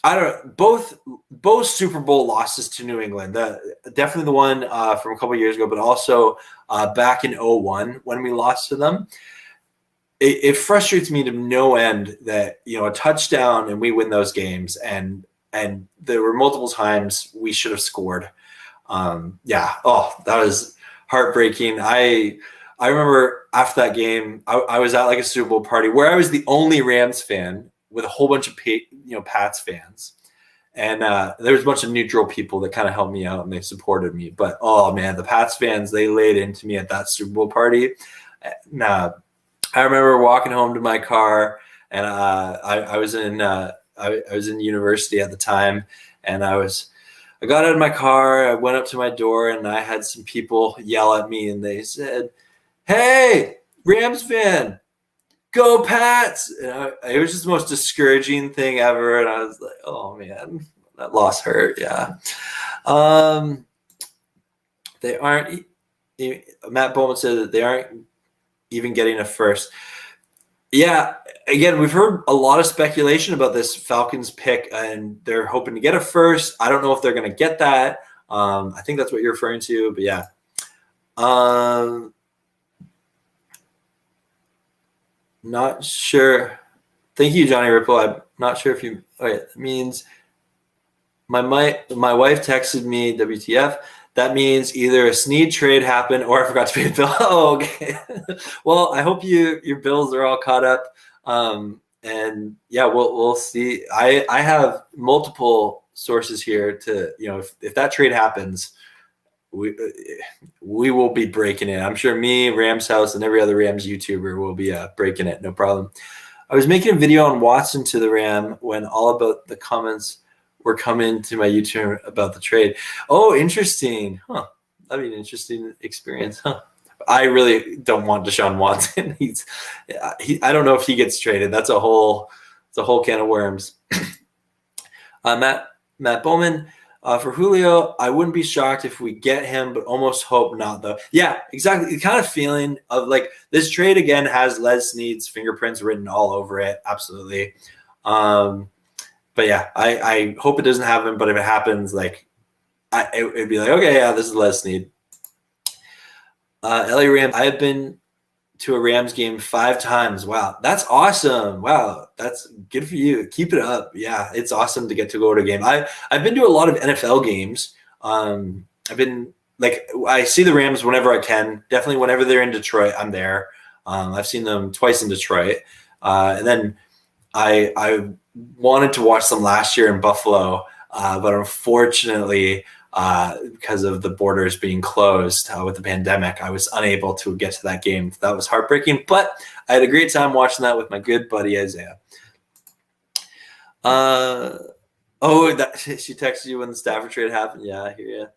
I don't know, both Super Bowl losses to New England, definitely the one from a couple of years ago, but also back in 2001 when we lost to them. It frustrates me to no end that, a touchdown and we win those games and there were multiple times we should have scored. That was heartbreaking. I remember after that game, I was at like a Super Bowl party where I was the only Rams fan with a whole bunch of Pats fans, and there was a bunch of neutral people that kind of helped me out and they supported me. But oh man, the Pats fans, they laid into me at that Super Bowl party. I remember walking home to my car, and I was in university at the time, and I got out of my car, I went up to my door, and I had some people yell at me, and they said, "Hey, Rams fan, go Pats. It was just the most discouraging thing ever. And I was like, oh man, that loss hurt. Yeah. They aren't, Matt Bowman said that they aren't even getting a first. Yeah, again, we've heard a lot of speculation about this Falcons pick, and they're hoping to get a first. I don't know if they're going to get that. I think that's what you're referring to, but yeah. Not sure. Thank you, Johnny Ripple. I'm not sure if you. Okay, that means my wife texted me WTF. That means either a Snead trade happened or I forgot to pay the bill. Oh, okay. Well, I hope your bills are all caught up. And yeah, we'll see. I have multiple sources here to, if that trade happens, we will be breaking it. I'm sure me, Rams House, and every other Rams YouTuber will be breaking it. No problem. I was making a video on Watson to the Ram when all about the comments were coming to my YouTube about the trade. Oh, interesting. Huh. That'd be an interesting experience. Huh. I really don't want Deshaun Watson. I don't know if he gets traded. It's a whole can of worms. Matt Bowman, for Julio, I wouldn't be shocked if we get him, but almost hope not, though. Yeah, exactly. The kind of feeling of like this trade again has Les Snead's fingerprints written all over it. Absolutely. But yeah, I hope it doesn't happen. But if it happens, it'd be like, okay, yeah, this is Les Snead. LA Rams. I have been to a Rams game 5 times. Wow, that's awesome. Wow, that's good for you. Keep it up. Yeah, it's awesome to get to go to a game. I've been to a lot of NFL games. I've been I see the Rams whenever I can. Definitely whenever they're in Detroit, I'm there. I've seen them twice in Detroit, and then I wanted to watch them last year in Buffalo, but unfortunately, because of the borders being closed with the pandemic, I was unable to get to that game. That was heartbreaking, but I had a great time watching that with my good buddy Isaiah. She texted you when the Stafford trade happened. Yeah, I hear you.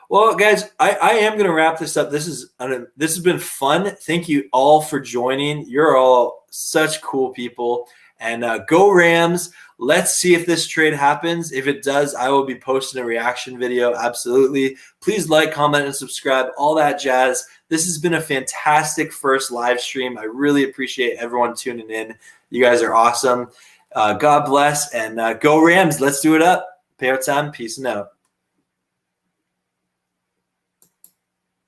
Well, guys, I am going to wrap this up. This has been fun. Thank you all for joining. You're all such cool people. And go Rams. Let's see if this trade happens. If it does, I will be posting a reaction video. Absolutely. Please like, comment, and subscribe. All that jazz. This has been a fantastic first live stream. I really appreciate everyone tuning in. You guys are awesome. God bless. And go Rams. Let's do it up. Payout time. Peace and out.